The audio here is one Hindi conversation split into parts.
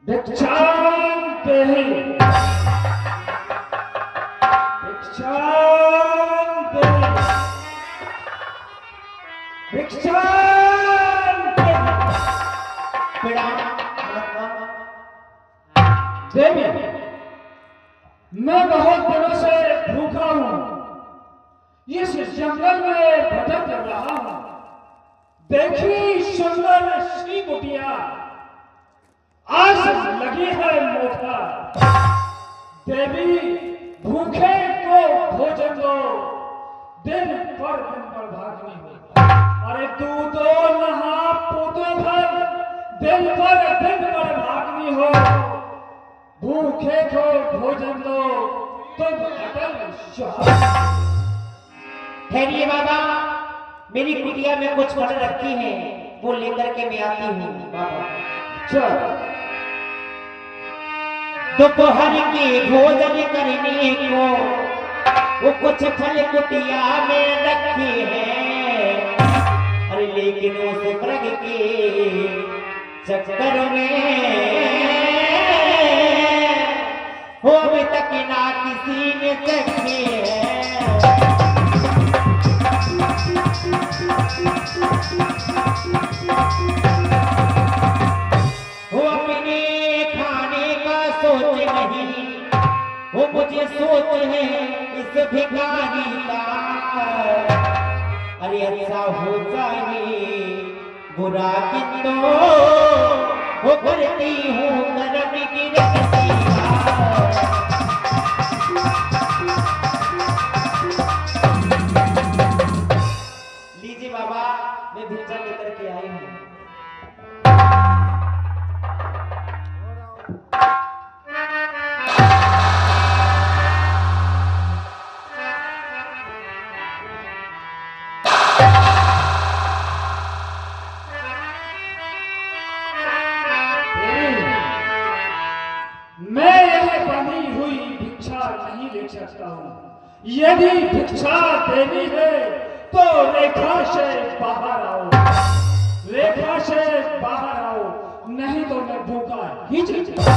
भिक्षां देहि भिक्षां देहि भिक्षां देवी। मैं बहुत दिनों से भूखा हूं, इस जंगल में भटक रहा हूं। देखी सुंदर सी कुटिया, आज लगी है मोटा। देवी भूखे को भोजन दो, दिन पर भागनी हो। अरे तू तो नहा पोते भर, दिन पर भागनी हो। भूखे को भोजन दो, तुम अटल सुहाग। ठहरिए बाबा, मेरी कुटिया में कुछ फल रखी है, वो लेकर के मैं आती हूँ बाबा। चल दोपहर के भोजन करने को वो कुछ फल कुटिया में रखे हैं। अरे लेकिन उस प्रग के चक्कर में हो अभी तक ना किसी ने चखे हैं। वो अपने खाने का सोच नहीं, वो मुझे सोच है इस भिखारी का। अरे अच्छा हो जाए बुरा किंतु वो करती हूँ कर्म की रखती। लीजिए बाबा, मैं भिक्षा लेकर के आई हूँ। मैं यह बनी हुई भिक्षा नहीं ले सकता हूँ। यदि भिक्षा देनी है तो रेखा से बाहर आओ, रेखा से बाहर आओ, नहीं तो मैं भूखा ही चलूंगा।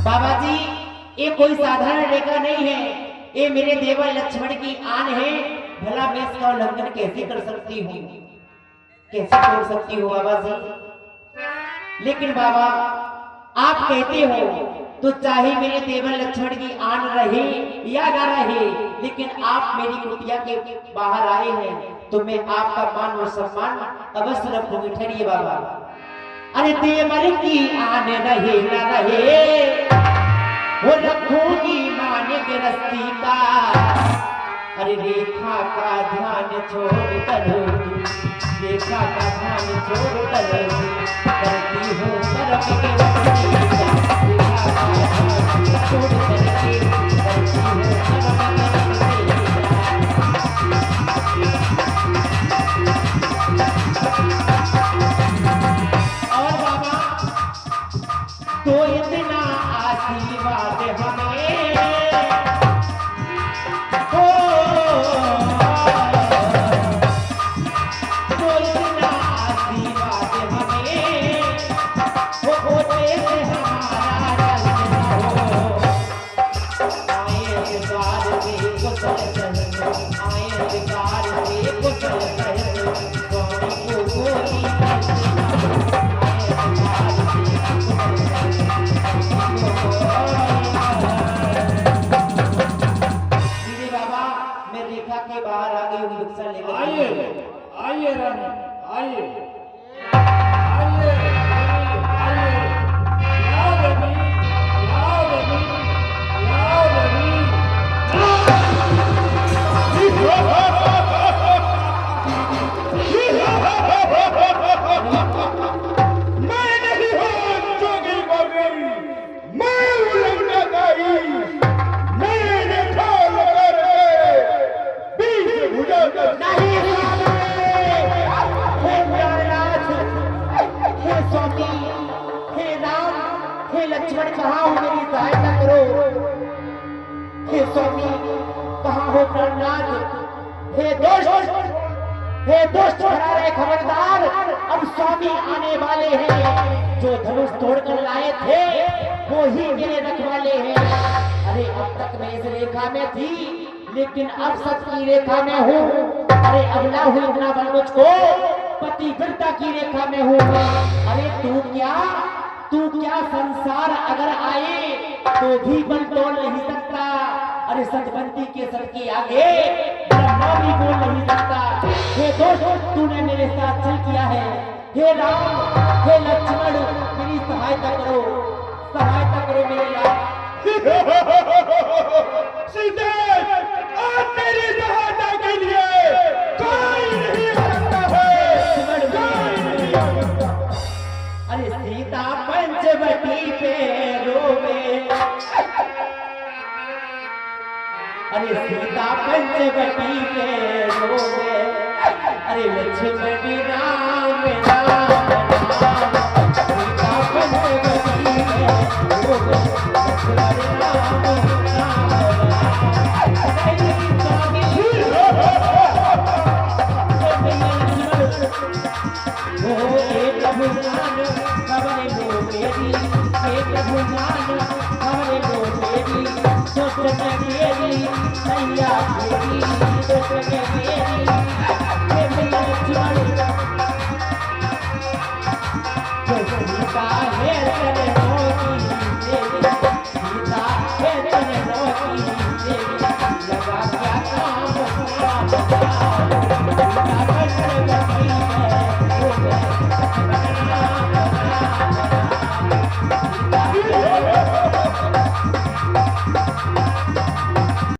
बाबा जी, ये कोई साधारण रेखा नहीं है, ये मेरे देवर लक्ष्मण की आन है। भला मैं इसका उल्लंघन कैसे कर सकती हूँ, कैसे तोड़ सकती हूँ बाबा जी। लेकिन बाबा आप कहते हो तो चाहे मेरे देवर लक्ष्मण की आन रहे या ना रहे, लेकिन आप मेरी कुटिया के बाहर आए हैं तो मैं आपका मान और सम्मान अवश्य रखूंगी। ठहरिए बाबा। अरे देवर की आन रहे ना रहे, वो रखूंगी मान के रस्ती का। अरे रेखा का ध्यान छोड़ कर, रेखा का ध्यान छोड़ कर करती हूँ कर्म के रस्ती का। छोड़ करके करती हूँ कर्म के और बाबा तो इतना आशीर्वाद हमें हो, तो इतना आशीर्वाद हमें हो, होते से हमारा हो। आए अधिकार से कुशल सहन, आए अधिकार से कुशल सहन, स्वामी को गोरी के बाहर आ गई हूँ भिक्षा लेकर। आइए आइए रानी, आइए आइए आइए, लाओ देवी, लाओ देवी, लाओ देवी। मैं नहीं हूँ जोगी गोगी, मैं उलंघना गाई। मैंने ढोल करके बीच भुजा कर नहीं हे प्राणनाथ, हे स्वामी, हे राम, हे लक्ष्मण, कहाँ हो मेरी सहायता करो। हे स्वामी कहाँ हो प्राणनाथ, हे दोस्त भरा रहे खबरदार, अब स्वामी आने वाले हैं। जो धनुष तोड़कर लाए थे वो ही मेरे रखवाले हैं। अरे अब तक मैं इस रेखा में थी, लेकिन अब सत्य की रेखा में हूँ। अरे अगला हुई इतना बल मुझको, पतिव्रता की रेखा में हूँ। अरे तू क्या संसार अगर आए तो भी बल तोड़ नहीं सकता। अरे सतबंदी के सर के आगे ब्रह्मा भी बोल नहीं सकता। हे दोस्त, तूने मेरे साथ छल किया है। हे राम, हे लक्ष्मण, मेरी सहायता करो मेरे लाल। सीते, आज तेरी सहायता के लिए कोई नहीं आ सकता है, कोई नहीं आ सकता। अरे सीता पंचवटी पे रोवे, अरे सीता पंचवटी पे रोवे, अरे लक्ष्मण राम राम राम, सीता पंचवटी पे रोवे, लक्ष्मण राम राम वो एक भगवान हमारे वो मेरी, एक भगवान हमारे वो मेरी, सोच मेरी सैया मेरी, सोच मेरी हे भैया लक्ष्मण, जो सीता है तेरे रोटी देवी, सीता है तेरे रोटी देवी, लगा क्या काम पूरा बता।